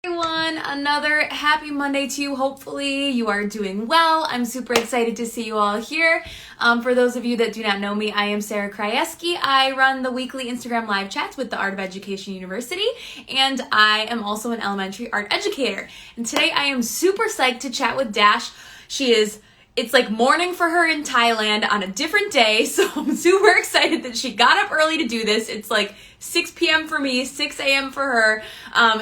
Everyone, another happy Monday to you. Hopefully you are doing well. I'm super excited to see you all here. For those of you that do not know me, I am Sarah Krajewski. I run the weekly Instagram live chats with the Art of Education University, and I am also an elementary art educator. And today I am super psyched to chat with Dash. It's like morning for her in Thailand on a different day, so I'm super excited that she got up early to do this. It's like 6 p.m. for me, 6 a.m. for her,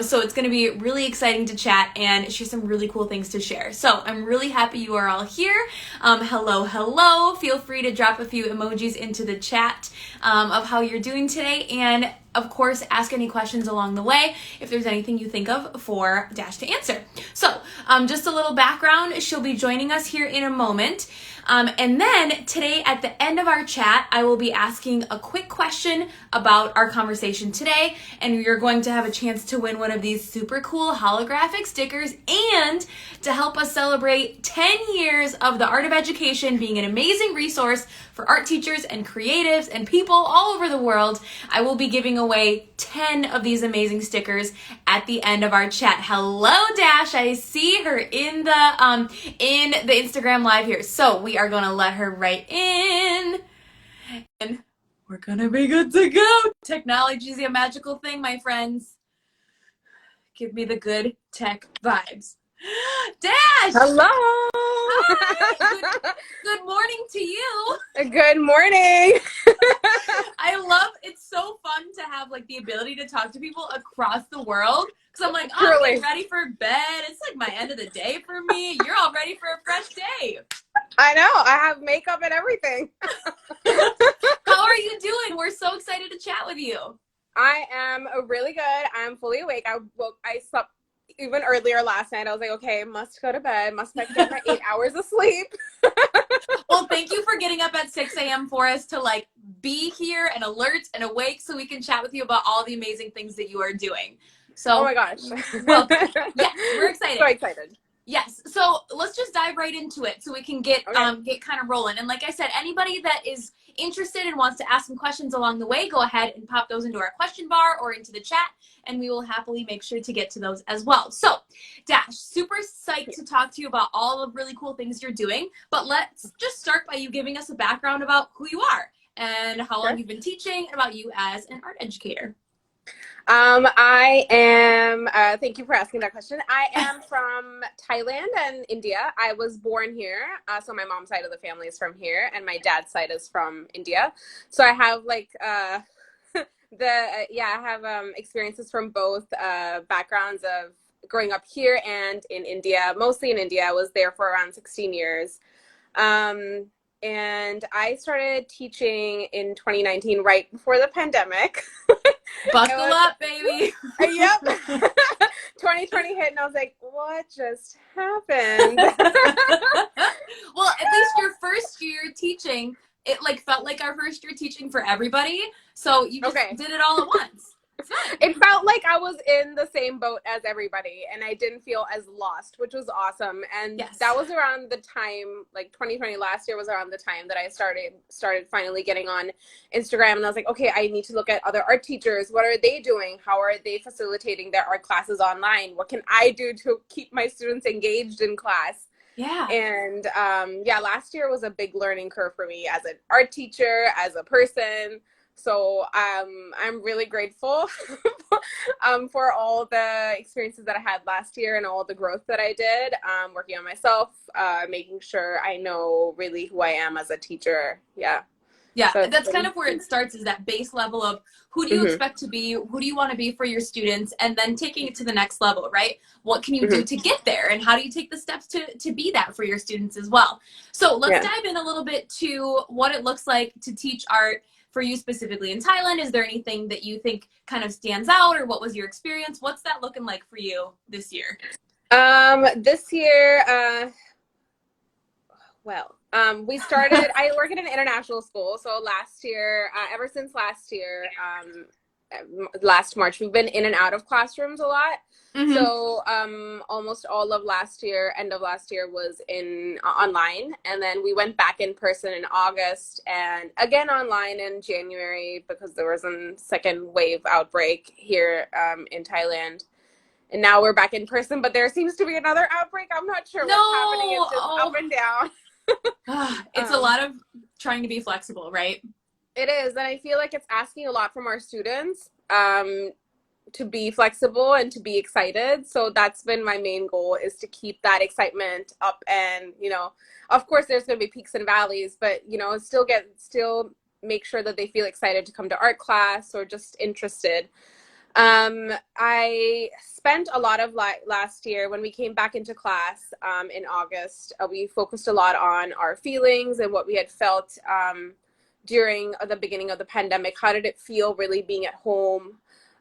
so it's going to be really exciting to chat, and she has some really cool things to share. So I'm really happy you are all here. Hello. Feel free to drop a few emojis into the chat of how you're doing today, and of course, ask any questions along the way if there's anything you think of for Dash to answer. So, just a little background, she'll be joining us here in a moment. And then today at the end of our chat, I will be asking a quick question about our conversation today, and you're going to have a chance to win one of these super cool holographic stickers. And to help us celebrate 10 years of the Art of Education being an amazing resource for art teachers and creatives and people all over the world, I will be giving away 10 of these amazing stickers at the end of our chat. Hello, Dash. I see her in the Instagram live here. So we are going to let her right in, and we're going to be good to go. Technology is a magical thing, my friends. Give me the good tech vibes. Dash! Hello! Hi! Good morning to you. Good morning. I love, it's so fun to have like the ability to talk to people across the world, because I'm like, oh, I'm getting ready for bed. It's like my end of the day for me. You're all ready for a fresh day. I know. I have makeup and everything. How are you doing? We're so excited to chat with you. I am really good. I'm fully awake. I slept even earlier last night. I was like, okay, must go to bed. Must get my 8 hours of sleep. Well, thank you for getting up at 6 a.m. for us to like be here and alert and awake so we can chat with you about all the amazing things that you are doing. So, oh my gosh. Welcome. Yes, we're excited. So excited. Yes. So let's just dive right into it so we can get kind of rolling. And like I said, anybody that is interested and wants to ask some questions along the way, go ahead and pop those into our question bar or into the chat, and we will happily make sure to get to those as well. So, Dash, super psyched to talk to you about all the really cool things you're doing. But let's just start by you giving us a background about who you are and how long you've been teaching, and about you as an art educator. I am, thank you for asking that question. I am from Thailand and India. I was born here. So my mom's side of the family is from here, and my dad's side is from India. So I have like, I have experiences from both backgrounds of growing up here and in India, mostly in India. I was there for around 16 years. And I started teaching in 2019, right before the pandemic. Buckle up, baby. Yep. 2020 hit, and I was like, what just happened? Well, at least your first year teaching, it like felt like our first year teaching for everybody. So you just did it all at once. It felt like I was in the same boat as everybody, and I didn't feel as lost, which was awesome. And that was around the time, like 2020 last year was around the time that I started finally getting on Instagram. And I was like, okay, I need to look at other art teachers. What are they doing? How are they facilitating their art classes online? What can I do to keep my students engaged in class? Yeah. And last year was a big learning curve for me as an art teacher, as a person. So I'm really grateful for all the experiences that I had last year and all the growth that I did, working on myself, making sure I know really who I am as a teacher. Yeah. Yeah, so that's kind of where it starts, is that base level of who do you expect to be, who do you want to be for your students, and then taking it to the next level, right? What can you do to get there, and how do you take the steps to be that for your students as well? So let's dive in a little bit to what it looks like to teach art for you specifically in Thailand. Is there anything that you think kind of stands out, or what was your experience? What's that looking like for you this year? This year, we started, I work at an international school. So last year, ever since last year, last March, we've been in and out of classrooms a lot. So almost all of last year, end of last year, was in online, and then we went back in person in August, and again online in January because there was a second wave outbreak here in Thailand. and now we're back in person, but there seems to be another outbreak. I'm not sure No. what's happening. It's just up Oh. and down. It's a lot of trying to be flexible, right? It is, and I feel like it's asking a lot from our students, to be flexible and to be excited. So that's been my main goal, is to keep that excitement up. And, of course there's going to be peaks and valleys, but, still make sure that they feel excited to come to art class or just interested. I spent a lot of last year when we came back into class in August. We focused a lot on our feelings and what we had felt during the beginning of the pandemic. How did it feel really being at home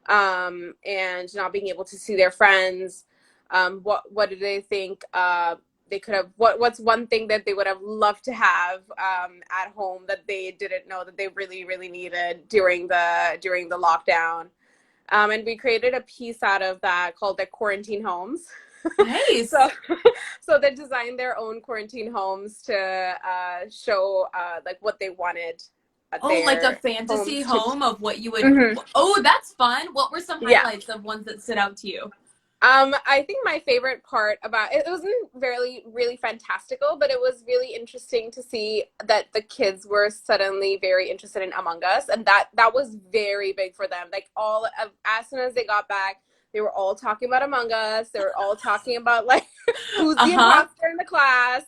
and not being able to see their friends? What did they think they could have? What's one thing that they would have loved to have at home that they didn't know that they really, really needed during the lockdown? And we created a piece out of that called the quarantine homes. Nice. So they designed their own quarantine homes to show like what they wanted. Like a fantasy home of what you would. Mm-hmm. Oh, that's fun. What were some highlights of ones that stood out to you? I think my favorite part about it wasn't really fantastical, but it was really interesting to see that the kids were suddenly very interested in Among Us, and that was very big for them. Like as soon as they got back, they were all talking about Among Us. They were all talking about like who's the imposter in the class.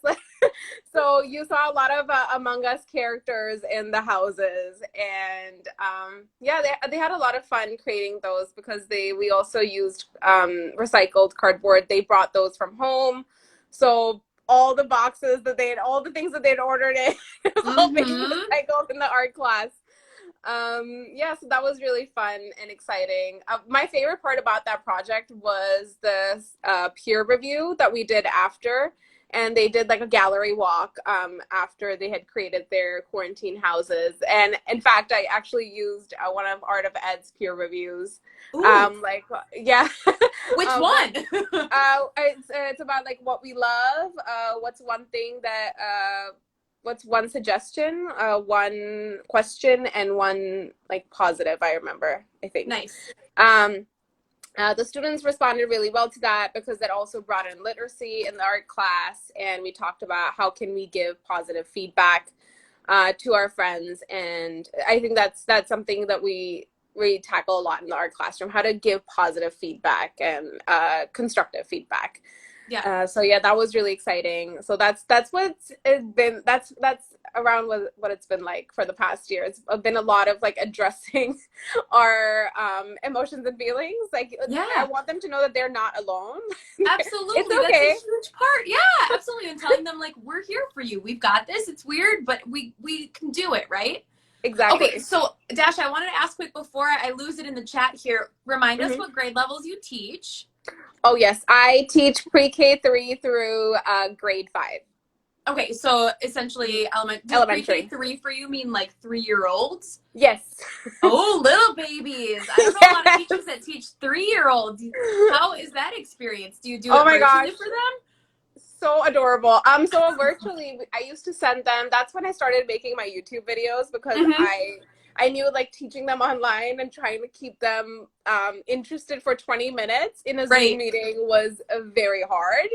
So you saw a lot of Among Us characters in the houses, and they had a lot of fun creating those because we also used recycled cardboard. They brought those from home, so all the all the things that they'd ordered in was all being recycled in the art class. So that was really fun and exciting. My favorite part about that project was the peer review that we did after. And they did like a gallery walk after they had created their quarantine houses. And in fact, I actually used one of Art of Ed's peer reviews. Ooh. Which one? It's about like what we love. What's one thing that, what's one suggestion, one question, and one like positive, I remember, I think. Nice. The students responded really well to that because that also brought in literacy in the art class, and we talked about how can we give positive feedback to our friends. And I think that's something that we tackle a lot in the art classroom, how to give positive feedback and constructive feedback. Yeah. That was really exciting. So that's what's been, that's around what it's been like for the past year. It's been a lot of like addressing our emotions and feelings. Like, I want them to know that they're not alone. Absolutely. It's okay. That's a huge part. Yeah, absolutely. And telling them like, we're here for you. We've got this. It's weird, but we can do it, right? Exactly. Okay, so Dash, I wanted to ask quick before I lose it in the chat here. Remind us what grade levels you teach. Oh, yes. I teach pre-K 3 through grade 5. Okay, so essentially elementary. Pre-K 3 for you mean like 3-year-olds? Yes. Oh, little babies. I don't know a lot of teachers that teach 3-year-olds. How is that experience? Do you do it virtually for them? So adorable. So virtually, I used to send them. That's when I started making my YouTube videos because I knew like teaching them online and trying to keep them interested for 20 minutes in a Zoom meeting was very hard.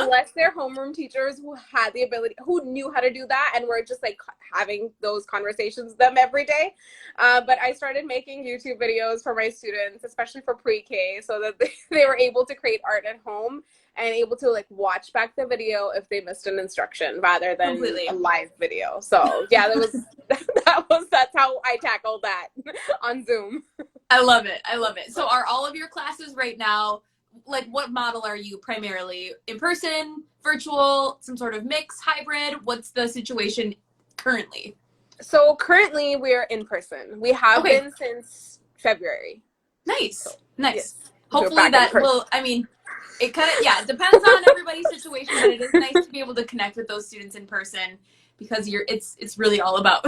Bless their homeroom teachers who had the ability, who knew how to do that, and were just like having those conversations with them every day. But I started making YouTube videos for my students, especially for pre-K, so that they were able to create art at home and able to like watch back the video if they missed an instruction rather than a live video. So that's how I tackled that on Zoom. I love it. So are all of your classes right now, like what model are you primarily? In person, virtual, some sort of mix, hybrid? What's the situation currently? So currently we're in person. We have been since February. Nice. Yes. Hopefully that will, it kind of, it depends on everybody's situation, but it is nice to be able to connect with those students in person because it's really all about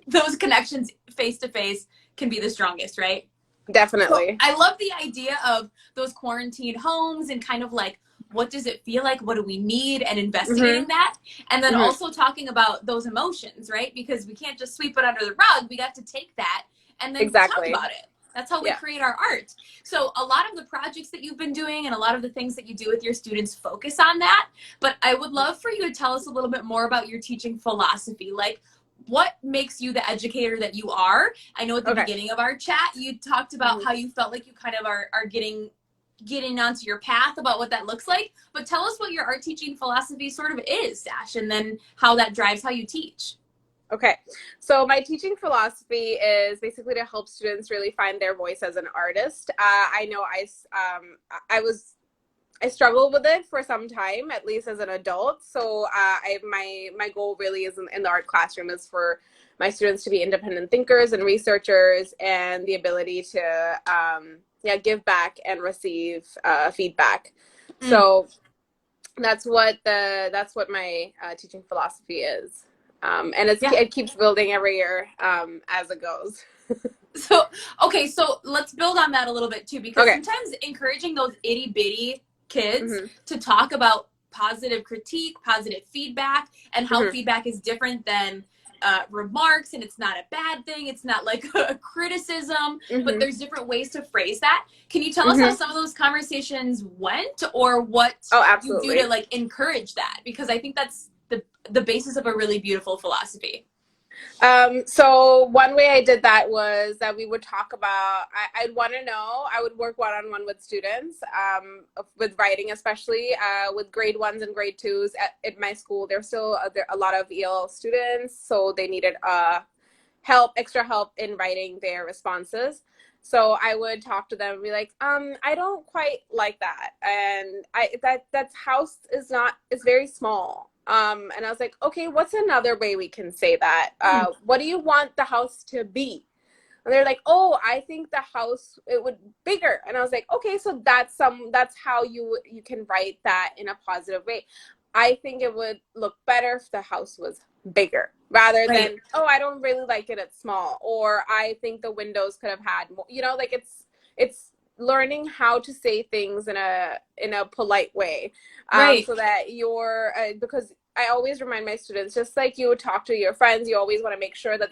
those connections face to face can be the strongest, right? Definitely. So I love the idea of those quarantine homes and kind of like, what does it feel like? What do we need? And investigating that. And then also talking about those emotions, right? Because we can't just sweep it under the rug. We got to take that and then talk about it. That's how we create our art. So a lot of the projects that you've been doing and a lot of the things that you do with your students focus on that. But I would love for you to tell us a little bit more about your teaching philosophy. Like, what makes you the educator that you are? I know at the beginning of our chat, you talked about how you felt like you kind of are getting onto your path about what that looks like. But tell us what your art teaching philosophy sort of is, Dash, and then how that drives how you teach. Okay, so my teaching philosophy is basically to help students really find their voice as an artist. I know I struggled with it for some time, at least as an adult. So my goal really is in the art classroom is for my students to be independent thinkers and researchers, and the ability to give back and receive feedback. So that's what my teaching philosophy is. And it keeps building every year as it goes. So let's build on that a little bit too, because sometimes encouraging those itty bitty kids to talk about positive critique, positive feedback, and how feedback is different than remarks, and it's not a bad thing. It's not like a criticism, but there's different ways to phrase that. Can you tell us how some of those conversations went, or what you do to like encourage that? Because I think that's the basis of a really beautiful philosophy. So one way I did that was that we would talk about, I'd want to know, I would work one-on-one with students, with writing, especially, with grade 1s and grade 2s at my school. There's still a lot of EL students, so they needed, extra help in writing their responses. So I would talk to them and be like, I don't quite like that. And that's house is very small. And I was like, okay, what's another way we can say that? What do you want the house to be? And they're like, oh, I think the house, it would bigger. And I was like, okay, so that's how you can write that in a positive way. I think it would look better if the house was bigger, rather than, oh, I don't really like it's small, or I think the windows could have had more, like it's learning how to say things in a polite way, so that because I always remind my students, just like you would talk to your friends, you always want to make sure that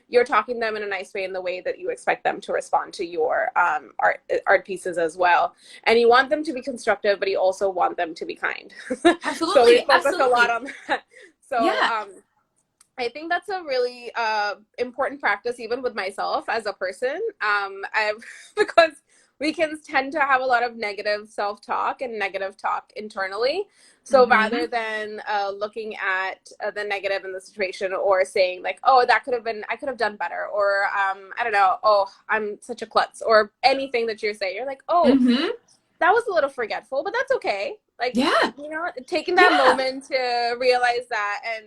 you're talking to them in a nice way, in the way that you expect them to respond to your art pieces as well. And you want them to be constructive, but you also want them to be kind. Absolutely. So we focus a lot on that. So I think that's a really important practice, even with myself as a person, because we can tend to have a lot of negative self-talk and negative talk internally. So rather than looking at the negative in the situation, or saying like, oh, I could have done better, or I don't know, oh, I'm such a klutz, or anything that you're saying, you're like, oh, that was a little forgetful, but that's okay. Like, taking that moment to realize that. And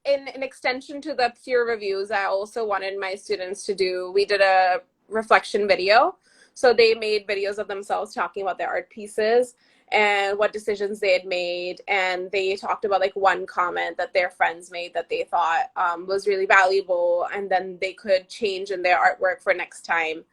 in an extension to the peer reviews, I also wanted my students to do, we did a reflection video. So they made videos of themselves talking about their art pieces and what decisions they had made. And they talked about like one comment that their friends made that they thought was really valuable, and then they could change in their artwork for next time.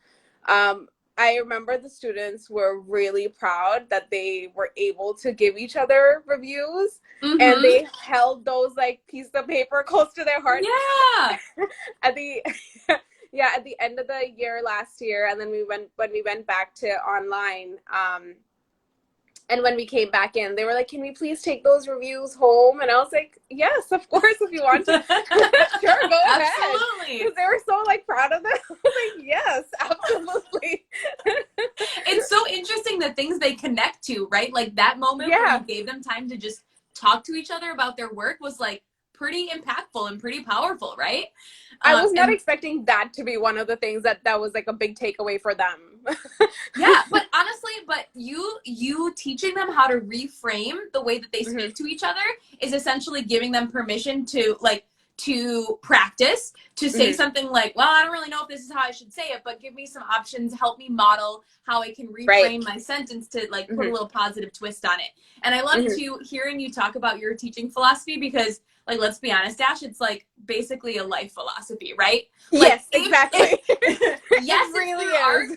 I remember the students were really proud that they were able to give each other reviews, and they held those like pieces of paper close to their hearts. At the end of the year last year, and then when we went back to online, and when we came back in, they were like, can we please take those reviews home? And I was like, yes, of course, if you want to. Sure, go ahead. Absolutely. Because they were so like proud of them. I was like, yes, absolutely. It's so interesting the things they connect to, right? Like that moment where you gave them time to just talk to each other about their work was like pretty impactful and pretty powerful, right? I was not expecting that to be one of the things that was like a big takeaway for them. But honestly, you teaching them how to reframe the way that they speak to each other is essentially giving them permission to practice, to say something like, well, I don't really know if this is how I should say it, but give me some options, help me model how I can reframe my sentence to like put a little positive twist on it. And I love hearing you talk about your teaching philosophy, because like, let's be honest, Dash, it's like basically a life philosophy, right? Like, yes, exactly. Yes, it really is.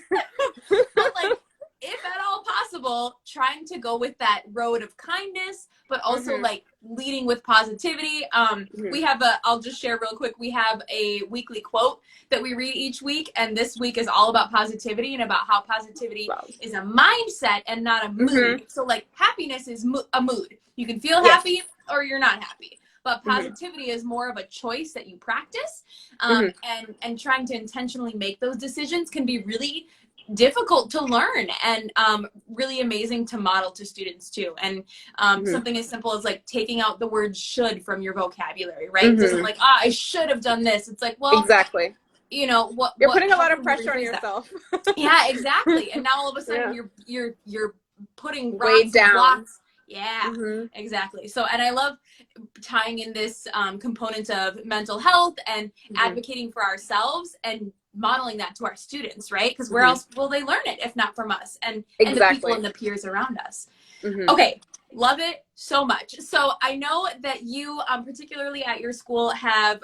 But like, if at all possible, trying to go with that road of kindness, but also like leading with positivity. We have I'll just share real quick. We have a weekly quote that we read each week. And this week is all about positivity and about how positivity is a mindset and not a mood. So like happiness is a mood. You can feel happy or you're not happy. But positivity is more of a choice that you practice. And trying to intentionally make those decisions can be really difficult to learn and really amazing to model to students too. And something as simple as like taking out the word should from your vocabulary, right? It doesn't like, I should have done this. It's like, well, exactly. You know, what you're putting a lot of pressure on yourself. Yeah, exactly. And now all of a sudden you're putting weighed down. Blocks. Yeah, exactly. So, and I love tying in this component of mental health and advocating for ourselves and modeling that to our students, right? Because where else will they learn it if not from us and the people and the peers around us? Okay, love it so much. So I know that you, particularly at your school, have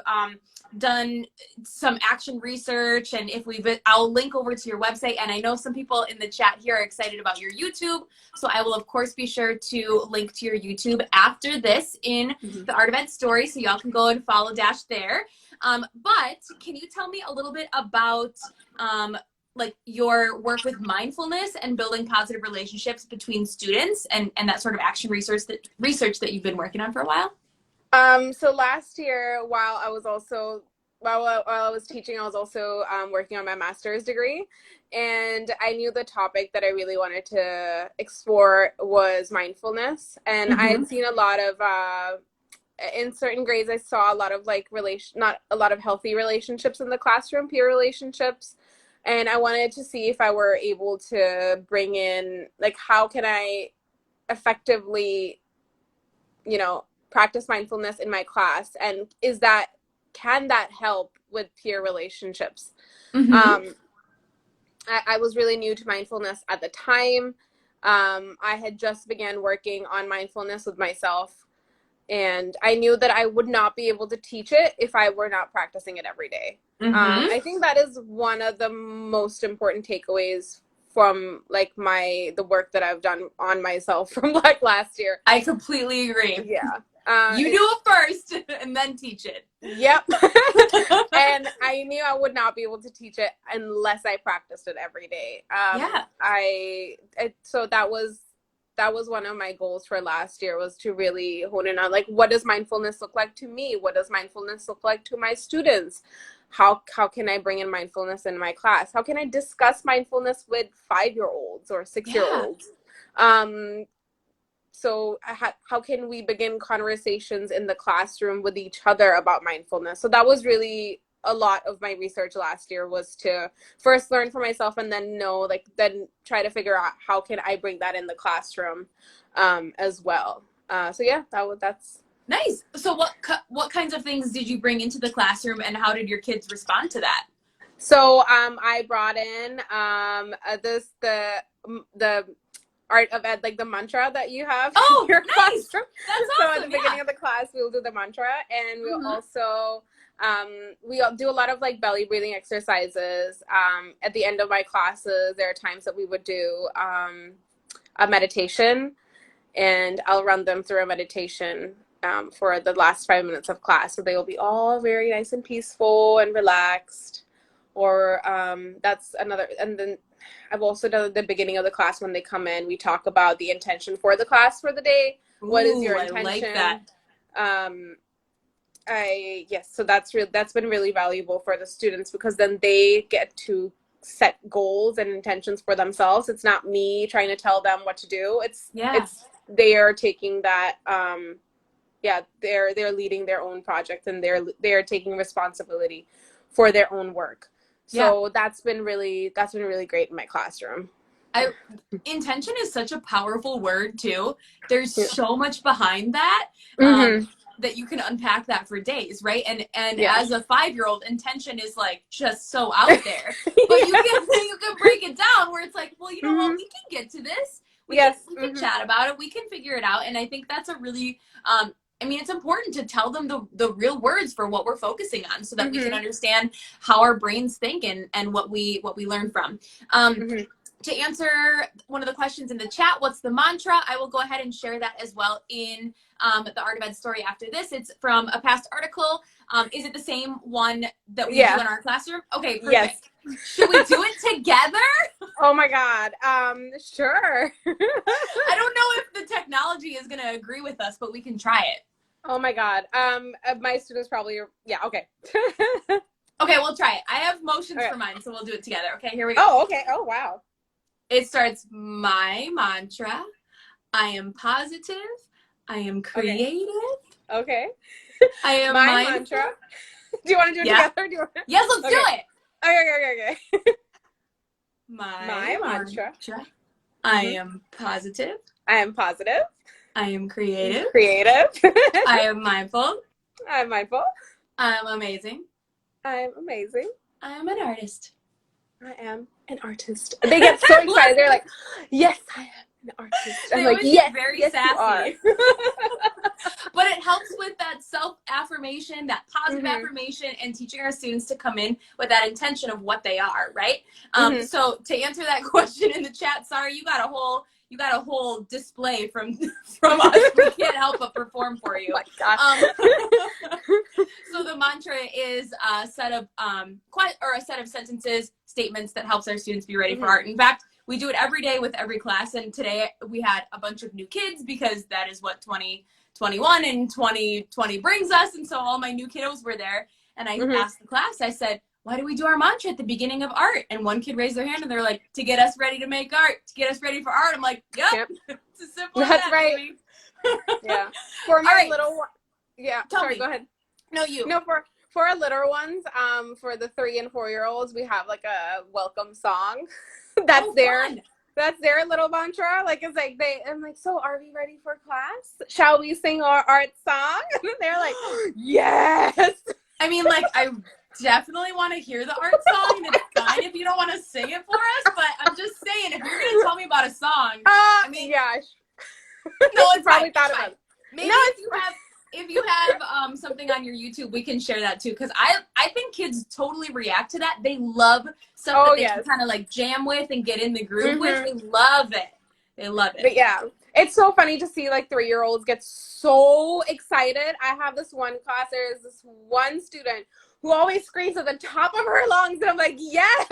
done some action research, and I'll link over to your website, and I know some people in the chat here are excited about your YouTube, so I will of course be sure to link to your YouTube after this in the Art Event story, so y'all can go and follow Dash there. But can you tell me a little bit about like your work with mindfulness and building positive relationships between students and that sort of action research that you've been working on for a while? So last year, while I was teaching, I was also working on my master's degree, and I knew the topic that I really wanted to explore was mindfulness. And I had seen a lot of in certain grades, I saw a lot of like not a lot of healthy relationships in the classroom, peer relationships. And I wanted to see if I were able to bring in, like, how can I effectively, practice mindfulness in my class, and can that help with peer relationships? I was really new to mindfulness at the time. I had just began working on mindfulness with myself, and I knew that I would not be able to teach it if I were not practicing it every day. I think that is one of the most important takeaways from like the work that I've done on myself from like last year. I completely agree. Yeah. You do it first and then teach it. Yep. And I knew I would not be able to teach it unless I practiced it every day. So that was one of my goals for last year, was to really hone in on, like, what does mindfulness look like to me? What does mindfulness look like to my students? How can I bring in mindfulness in my class? How can I discuss mindfulness with 5-year-olds or 6-year-olds? So how can we begin conversations in the classroom with each other about mindfulness? So that was really a lot of my research last year, was to first learn for myself and then then try to figure out how can I bring that in the classroom as well. So yeah, that's nice. So what kinds of things did you bring into the classroom, and how did your kids respond to that? So I brought in the Art of Ed, like the mantra that you have in your classroom. That's awesome. So at the beginning of the class, we'll do the mantra, and we'll also we'll do a lot of like belly breathing exercises. At the end of my classes, there are times that we would do a meditation, and I'll run them through a meditation for the last 5 minutes of class. So they will be all very nice and peaceful and relaxed. Or that's another. And then I've also done at the beginning of the class, when they come in, we talk about the intention for the class for the day. What is your intention? I like that. So that's been really valuable for the students, because then they get to set goals and intentions for themselves. It's not me trying to tell them what to do. It's they are taking that they're leading their own project, and they're taking responsibility for their own work. So that's been really great in my classroom. Intention is such a powerful word too. There's so much behind that. That you can unpack that for days, right? And as a 5-year-old, intention is like just so out there. But you can break it down where it's like, well, you know what, we can get to this. We can chat about it. We can figure it out. And I think that's a really it's important to tell them the real words for what we're focusing on, so that we can understand how our brains think and what we learn from. to answer one of the questions in the chat, what's the mantra? I will go ahead and share that as well in the Art of Ed story after this. It's from a past article. Is it the same one that we do in our classroom? Okay, perfect. Yes. Should we do it together? Oh my God. Sure. I don't know if the technology is going to agree with us, but we can try it. Oh my God. My students probably, yeah, okay. Okay, we'll try it. I have motions for mine, so we'll do it together. Okay, here we go. Oh, okay. Oh, wow. It starts, my mantra, I am positive, I am creative. Okay. I am my mantra. Do you want to do it together? Do you want to... Yes, let's do it. Okay. My mantra. I am positive. I am positive. I am creative. I am mindful. I am mindful. I am amazing. I am amazing. I am an artist. I am an artist. They get so excited. They're like, yes, I am an artist. I'm like, yes, very yes, sassy. But it helps with that self-affirmation, that positive affirmation, and teaching our students to come in with that intention of what they are, right? So to answer that question in the chat, sorry, you got a whole display from us. We can't help but perform for you. Oh my gosh. So the mantra is a set of a set of sentences, statements that helps our students be ready for art. In fact, we do it every day with every class, and today we had a bunch of new kids because that is what 2021 and 2020 brings us, and so all my new kiddos were there, and I asked the class, I said, why do we do our mantra at the beginning of art? And one kid raised their hand and they're like, to get us ready to make art, to get us ready for art. I'm like, yep. It's as simple as that. That's right. Yeah. For my little one. Yeah. Sorry, go ahead. No, you. No, for our littler ones, for the 3 and 4-year-olds, we have like a welcome song. That's their little mantra. Like, it's like I'm like, so are we ready for class? Shall we sing our art song? And they're like, yes. I mean, like, I definitely want to hear the art song, and it's fine if you don't want to sing it for us, but I'm just saying, if you're going to tell me about a song, I mean, gosh. No, it's probably fine. thought about it. Maybe if you have something on your YouTube, we can share that too, because I think kids totally react to that. They love stuff that they can kind of like jam with and get in the groove with. They love it. They love it. But yeah, it's so funny to see like 3-year-olds get so excited. I have this one class, there's this one student who always screams at the top of her lungs, and I'm like, yes.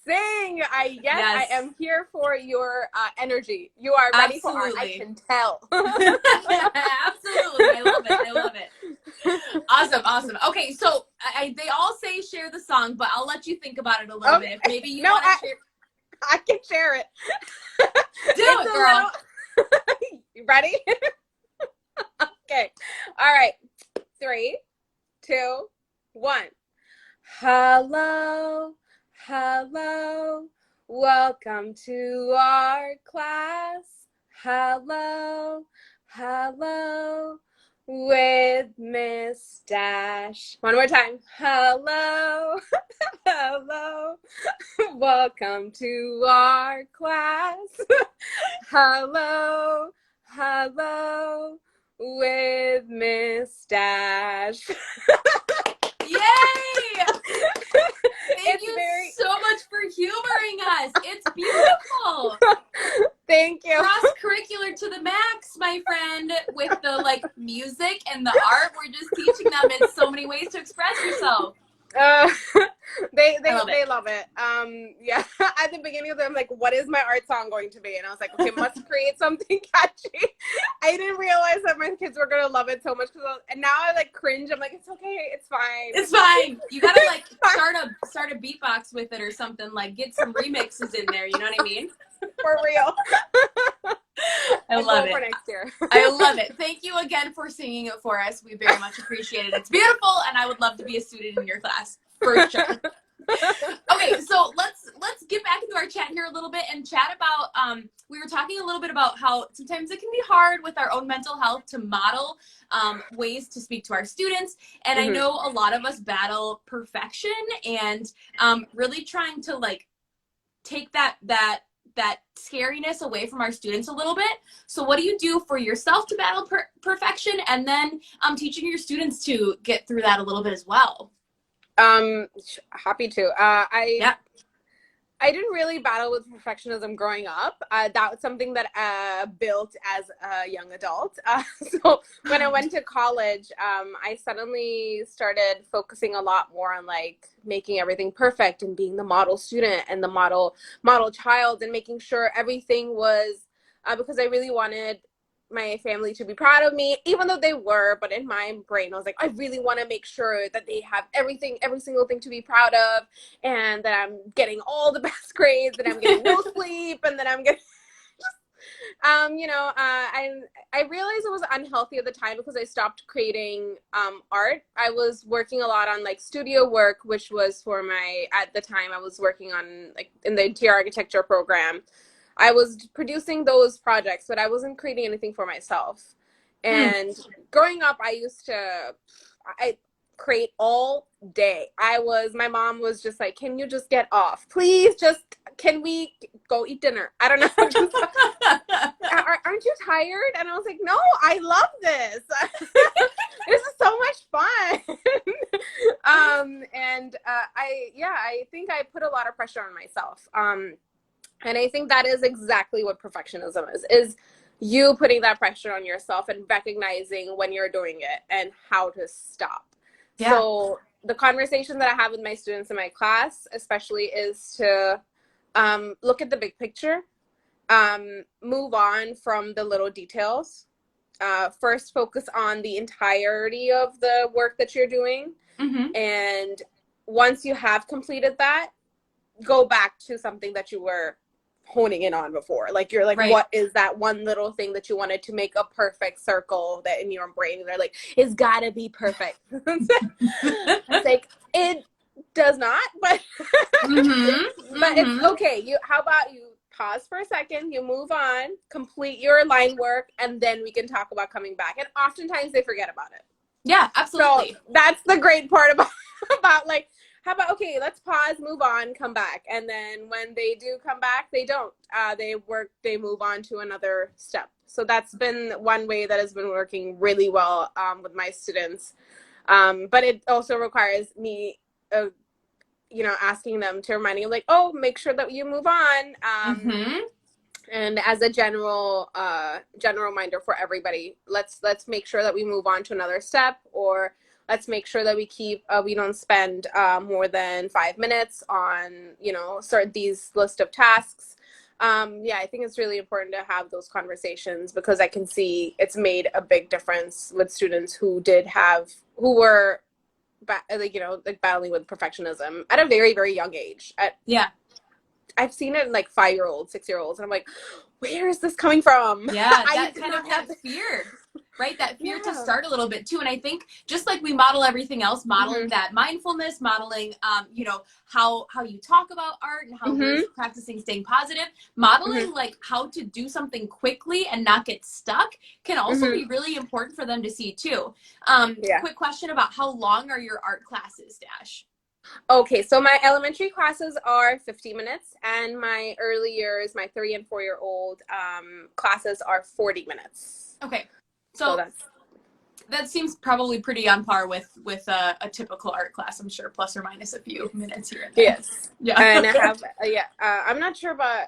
Sing. I am here for your energy. You are ready for art. I can tell. Absolutely. I love it. Awesome. Okay, so they all say share the song, but I'll let you think about it a little bit. If maybe you want to share. I can share it. Do it, girl. You ready? Okay. All right. 3, 2, 1. Hello. Welcome to our class. Hello. With Miss Dash. One more time. Hello. Welcome to our class. Hello. With Miss Dash. Yay! Thank you so much for humoring us. It's beautiful. Thank you. Cross-curricular to the max, my friend, with the like music and the art. We're just teaching them in so many ways to express yourself. They love it. Yeah. At the beginning of them, like, what is my art song going to be? And I was like, okay, must create something catchy. I didn't realize that my kids were gonna love it so much, and now I like cringe. I'm like, it's okay, it's fine. It's fine. You gotta like start a beatbox with it or something. Like, get some remixes in there. You know what I mean? For real. I love it. For next year. I love it. Thank you again for singing it for us. We very much appreciate it. It's beautiful, and I would love to be a student in your class for sure. Okay, so let's get back into our chat here a little bit and chat about we were talking a little bit about how sometimes it can be hard with our own mental health to model ways to speak to our students, and I know a lot of us battle perfection and really trying to like take that scariness away from our students a little bit. So what do you do for yourself to battle perfection, and then teaching your students to get through that a little bit as well? Happy to. I didn't really battle with perfectionism growing up. That was something that built as a young adult. So when I went to college, I suddenly started focusing a lot more on like making everything perfect and being the model student and the model child and making sure everything was because I really wanted my family to be proud of me, even though they were, but in my brain, I was like, I really want to make sure that they have everything, every single thing to be proud of, and that I'm getting all the best grades, that I'm getting no sleep, and that I'm getting, I realized it was unhealthy at the time because I stopped creating art. I was working a lot on like studio work, which was for at the time I was working on like in the interior architecture program. I was producing those projects, but I wasn't creating anything for myself. And growing up, I create all day. My mom was just like, can you just get off? Please can we go eat dinner? I don't know. Aren't you tired? And I was like, no, I love this. This is so much fun. I think I put a lot of pressure on myself. And I think that is exactly what perfectionism is you putting that pressure on yourself and recognizing when you're doing it and how to stop. Yeah. So the conversation that I have with my students in my class, especially, is to look at the big picture, move on from the little details. First, focus on the entirety of the work that you're doing. Mm-hmm. And once you have completed that, go back to something that you were honing in on before. Like you're like, right. What is that one little thing that you wanted to make a perfect circle that in your brain? They're like, it's gotta be perfect. It's like, it does not, but it's okay. How about you pause for a second, you move on, complete your line work, and then we can talk about coming back. And oftentimes they forget about it. Yeah, absolutely. So that's the great part about like, how about, okay, let's pause, move on, come back. And then when they do come back, they don't. They move on to another step. So that's been one way that has been working really well with my students. But it also requires me, asking them to remind you, like, oh, make sure that you move on. And as a general reminder for everybody, let's make sure that we move on to another step, or let's make sure that we don't spend more than 5 minutes on, these list of tasks. I think it's really important to have those conversations because I can see it's made a big difference with students who were battling with perfectionism at a very, very young age. I've seen it in like 5-year-olds, 6-year-olds, and I'm like, where is this coming from? Yeah, that kind of that fear, right? That fear to start a little bit too. And I think just like we model everything else, modeling that mindfulness, modeling, how you talk about art and how we're practicing staying positive, modeling like how to do something quickly and not get stuck can also be really important for them to see too. Quick question about how long are your art classes, Dash? Okay, so my elementary classes are 50 minutes, and my early years, my 3 and 4-year-old classes are 40 minutes. Okay, so that seems probably pretty on par with a typical art class, I'm sure, plus or minus a few minutes here and there. Yes. Yeah. And I have, I'm not sure about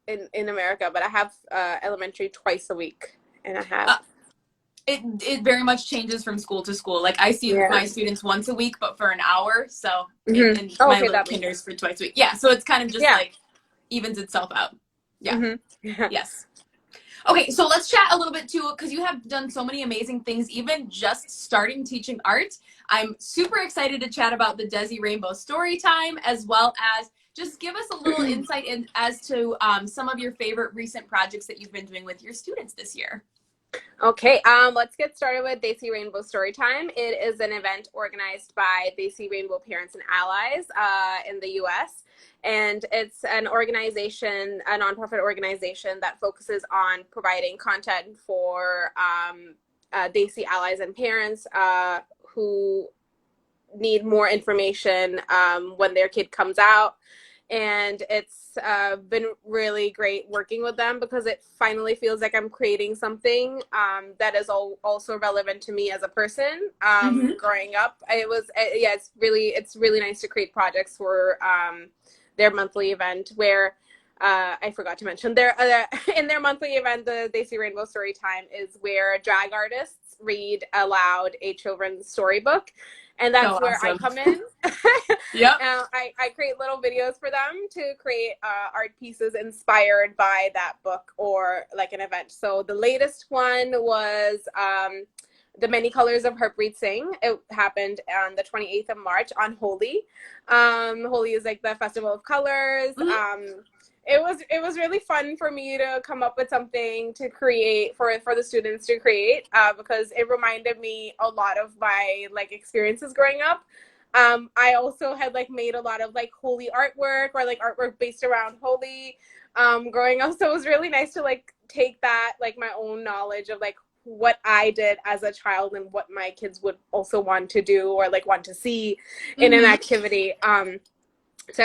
in America, but I have elementary twice a week, and I have... It very much changes from school to school. Like I see my students once a week, but for an hour. So and my little kinders for twice a week. Yeah. So it's kind of just like evens itself out. Yeah. Yes. Okay. So let's chat a little bit too, because you have done so many amazing things, even just starting teaching art. I'm super excited to chat about the Desi Rainbow Storytime, as well as just give us a little insight as to some of your favorite recent projects that you've been doing with your students this year. Okay, let's get started with Desi Rainbow Storytime. It is an event organized by Desi Rainbow Parents and Allies in the U.S. And it's an organization, a nonprofit organization that focuses on providing content for Desi allies and parents who need more information when their kid comes out. And it's been really great working with them because it finally feels like I'm creating something that is also relevant to me as a person growing up. It's really nice to create projects for their monthly event where I forgot to mention their in their monthly event, the They See Rainbow Storytime is where drag artists read aloud a children's storybook, and that's So where I awesome. come in. Yep. I create little videos for them to create art pieces inspired by that book or like an event. So the latest one was The Many Colors of Harpreet Singh. It happened on the 28th of March on Holi. Holi is like the festival of colors. Mm-hmm. It was really fun for me to come up with something to create for the students to create because it reminded me a lot of my like experiences growing up. I also had like made a lot of like Holi artwork or like artwork based around Holi growing up. So it was really nice to like take that like my own knowledge of like what I did as a child and what my kids would also want to do or like want to see in an activity. So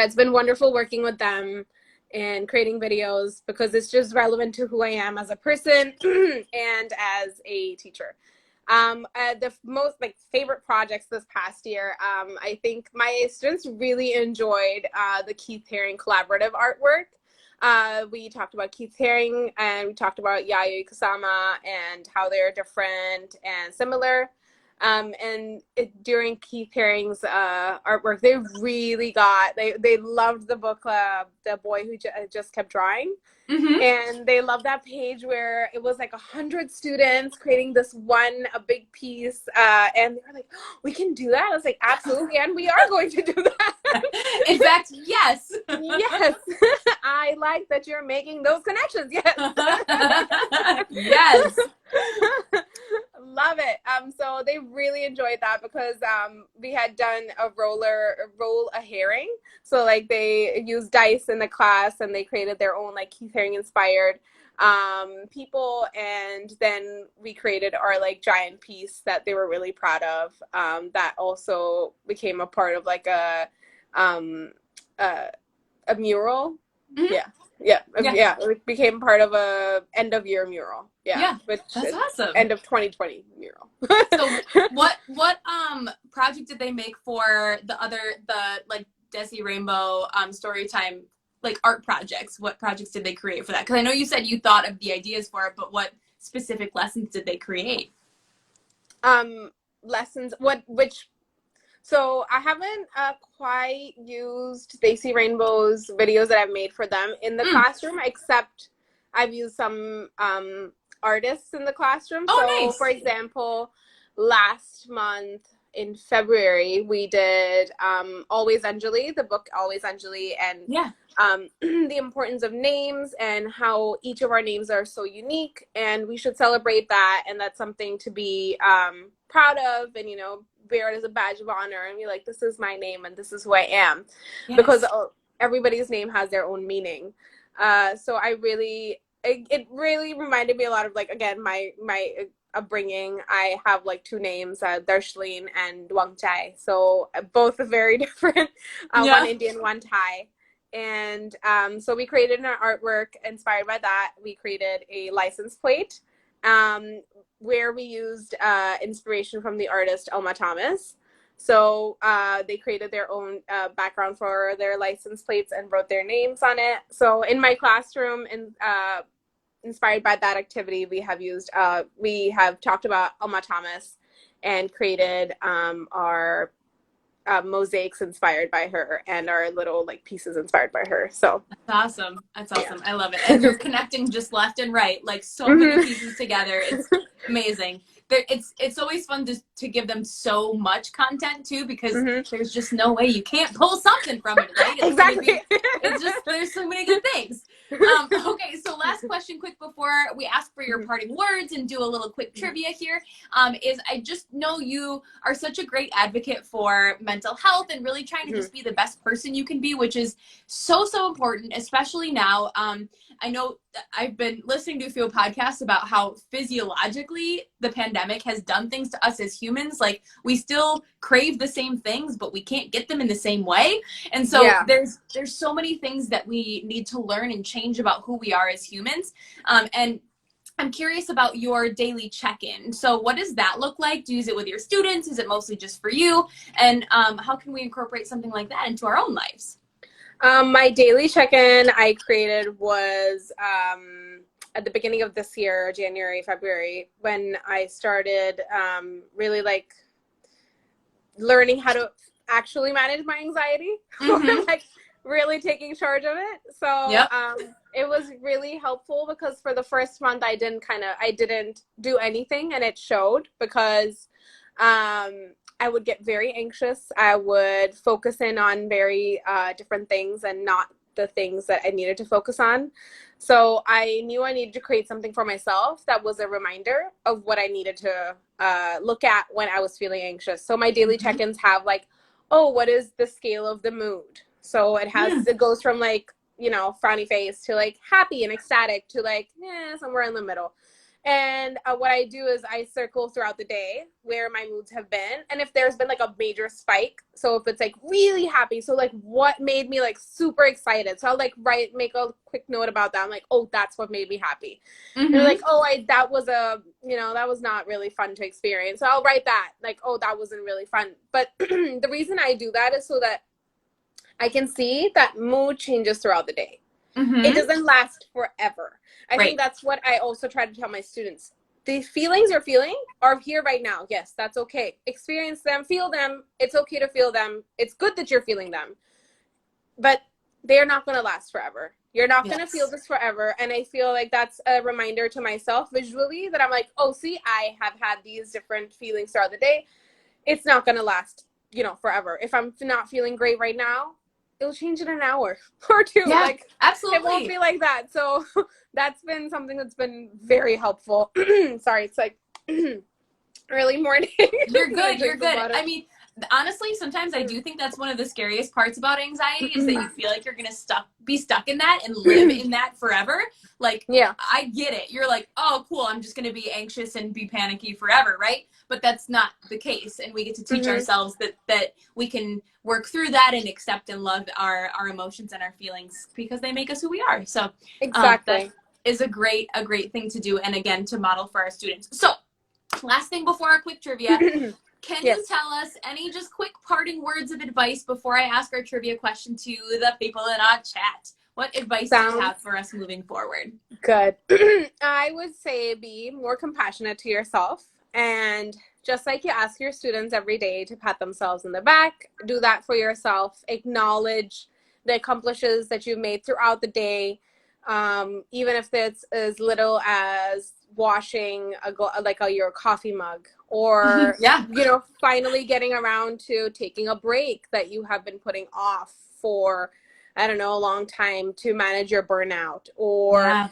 it's been wonderful working with them and creating videos because it's just relevant to who I am as a person and as a teacher. The most like favorite projects this past year, I think my students really enjoyed the Keith Haring collaborative artwork. We talked about Keith Haring and we talked about Yayoi Kusama and how they're different and similar. During Keith Haring's artwork, they really they loved the book, The Boy Who Just Kept Drawing. And they loved that page where it was like 100 students creating this a big piece. And they were like, oh, we can do that? I was like, absolutely. And we are going to do that. In fact, yes. Yes. I like that you're making those connections. Yes. Yes. Love it. So they really enjoyed that because we had done a roll a herring. So like they used dice in the class and they created their own like Keith Haring inspired people, and then we created our like giant piece that they were really proud of. That also became a part of like a mural. Yeah. It became part of a end of year mural. Which that's awesome. End of 2020 mural. So what project did they make for the like Desi Rainbow Storytime like art projects? What projects did they create for that? Because I know you said you thought of the ideas for it, but what specific lessons did they create? Lessons. So I haven't quite used They See Rainbow's videos that I've made for them in the classroom, except I've used some artists in the classroom. Oh, so, nice. For example, last month in February, we did Always Anjali, the book Always Anjali, and the importance of names and how each of our names are so unique, and we should celebrate that, and that's something to be proud of, and, you know, wear it as a badge of honor and be like, this is my name and this is who I am. Yes. Because everybody's name has their own meaning. So it really reminded me a lot of like, again, my upbringing. I have like two names, Darshlin and Wang Chai. So both are very different, one Indian, one Thai. And so we created an artwork inspired by that. We created a license plate where we used inspiration from the artist Elma Thomas. So they created their own background for their license plates and wrote their names on it. So in my classroom, inspired by that activity, we have talked about Elma Thomas and created our mosaics inspired by her and our little like pieces inspired by her. So that's awesome. Yeah. I love it. And you're connecting just left and right, like so many pieces together. It's amazing. It's always fun to give them so much content too, because there's just no way you can't pull something from it, right? Exactly. It's just, there's so many good things. Okay, so last question quick before we ask for your parting words and do a little quick trivia here, is I just know you are such a great advocate for mental health and really trying to just be the best person you can be, which is so important, especially now. I know I've been listening to a few podcasts about how physiologically the pandemic has done things to us as humans. Like we still crave the same things, but we can't get them in the same way. And so there's so many things that we need to learn and change about who we are as humans. And I'm curious about your daily check-in. So what does that look like? Do you use it with your students? Is it mostly just for you? And how can we incorporate something like that into our own lives? My daily check-in I created was at the beginning of this year, January, February, when I started really like learning how to actually manage my anxiety, or like really taking charge of it. So Yep. it was really helpful because for the first month I didn't do anything, and it showed because I would get very anxious. I would focus in on very different things and not the things that I needed to focus on. So I knew I needed to create something for myself that was a reminder of what I needed to look at when I was feeling anxious. So my daily check-ins have like, oh, what is the scale of the mood? So it goes from like, you know, frowny face to like happy and ecstatic to like, somewhere in the middle. And what I do is I circle throughout the day where my moods have been. And if there's been like a major spike, so if it's like really happy, so like what made me like super excited. So I'll like make a quick note about that. I'm like, oh, that's what made me happy. And like, oh, that was that was not really fun to experience. So I'll write that like, oh, that wasn't really fun. But the reason I do that is so that I can see that mood changes throughout the day. It doesn't last forever. I think that's what I also try to tell my students. The feelings you're feeling are here right now. Yes, that's okay. Experience them, feel them. It's okay to feel them. It's good that you're feeling them. But they're not going to last forever. You're not going to feel this forever. And I feel like that's a reminder to myself visually that I'm like, oh, see, I have had these different feelings throughout the day. It's not going to last, forever. If I'm not feeling great right now, it'll change in an hour or two. Yeah, like absolutely. It won't be like that. So that's been something that's been very helpful. Sorry, it's like early morning. You're good. You're good. I mean, honestly, sometimes I do think that's one of the scariest parts about anxiety is that you feel like you're gonna be stuck in that and live in that forever. Like, I get it. You're like, oh, cool. I'm just gonna be anxious and be panicky forever, right? But that's not the case, and we get to teach ourselves that we can work through that and accept and love our emotions and our feelings because they make us who we are. So, exactly, that is a great thing to do, and again, to model for our students. So, last thing before our quick trivia. Can you tell us any just quick parting words of advice before I ask our trivia question to the people in our chat? What advice do you have for us moving forward? Good. I would say be more compassionate to yourself. And just like you ask your students every day to pat themselves in the back, do that for yourself. Acknowledge the accomplishments that you've made throughout the day, even if it's as little as washing your coffee mug, or finally getting around to taking a break that you have been putting off for a long time to manage your burnout, or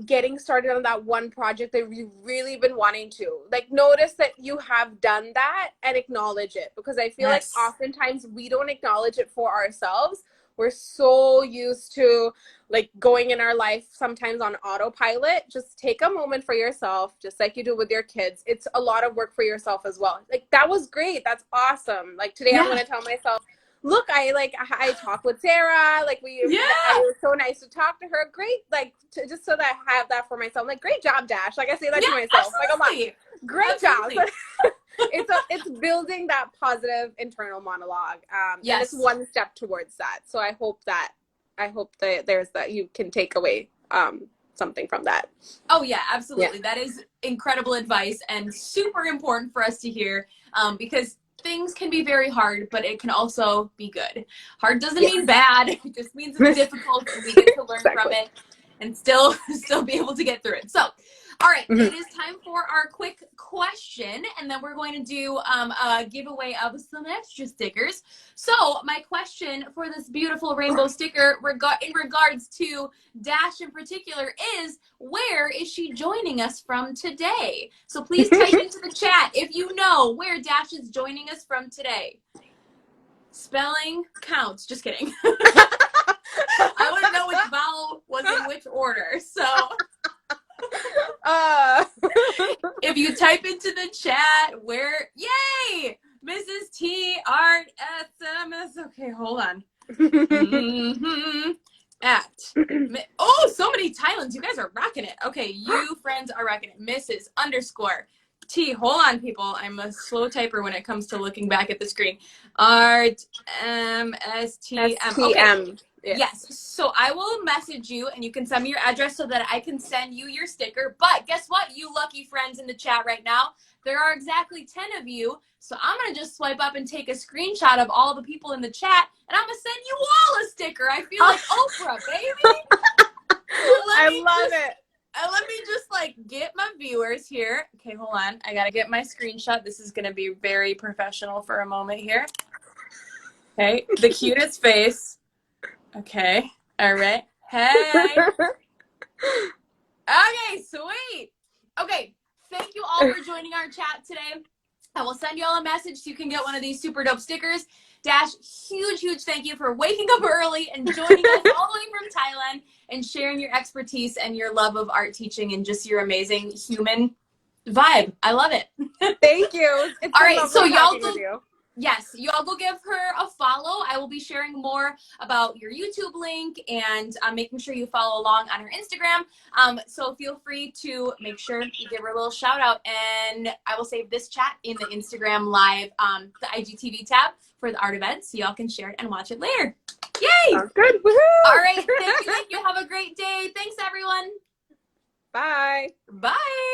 getting started on that one project that you've really been wanting to. Like, notice that you have done that and acknowledge it, because I feel like oftentimes we don't acknowledge it for ourselves. We're so used to like going in our life sometimes on autopilot. Just take a moment for yourself, just like you do with your kids. It's a lot of work for yourself as well. Like, that was great. That's awesome. Like, today I'm going to tell myself, look, I talked with Sarah. Like, it was so nice to talk to her. Great. Like, just so that I have that for myself. Like, great job, Dash. Like, I say that to myself. Absolutely. Like, I'm like, great job. It's building that positive internal monologue. And it's one step towards that. So I hope that there's that you can take away something from that. Oh yeah, absolutely. That is incredible advice and super important for us to hear, because things can be very hard, but it can also be good. Hard doesn't mean bad. It just means it's difficult, and we get to learn from it and still be able to get through it. So, all right, it is time for our quick question, and then we're going to do a giveaway of some extra stickers. So my question for this beautiful rainbow sticker in regards to Dash in particular is, where is she joining us from today? So please type into the chat if you know where Dash is joining us from today. Spelling counts. Just kidding. I wouldn't know which vowel was in which order, so... if you type into the chat where, yay, Mrs. T Art SMS. Okay, hold on. So many Thailands. You guys are rocking it. Okay, you friends are rocking it. Mrs. _ T. Hold on, people. I'm a slow typer when it comes to looking back at the screen. Art MSTM. Okay. Yes. Yes. So I will message you and you can send me your address so that I can send you your sticker. But guess what, you lucky friends in the chat right now? There are exactly 10 of you. So I'm going to just swipe up and take a screenshot of all the people in the chat and I'm going to send you all a sticker. I feel like Oprah, baby. I love it. Let me just like get my viewers here. Okay, hold on. I got to get my screenshot. This is going to be very professional for a moment here. Okay. The cutest face. Okay. All right. Hey. Okay, sweet. Okay. Thank you all for joining our chat today. I will send you all a message so you can get one of these super dope stickers. Dash, huge thank you for waking up early and joining us all the way from Thailand and sharing your expertise and your love of art teaching and just your amazing human vibe. I love it. Thank you. It's all right, so y'all with you. Yes, you all go give her a follow. I will be sharing more about your YouTube link and making sure you follow along on her Instagram. So feel free to make sure you give her a little shout out. And I will save this chat in the Instagram live, the IGTV tab for the art event. So y'all can share it and watch it later. Yay! Sounds good. Woohoo! All right. Thank you. Have a great day. Thanks, everyone. Bye. Bye.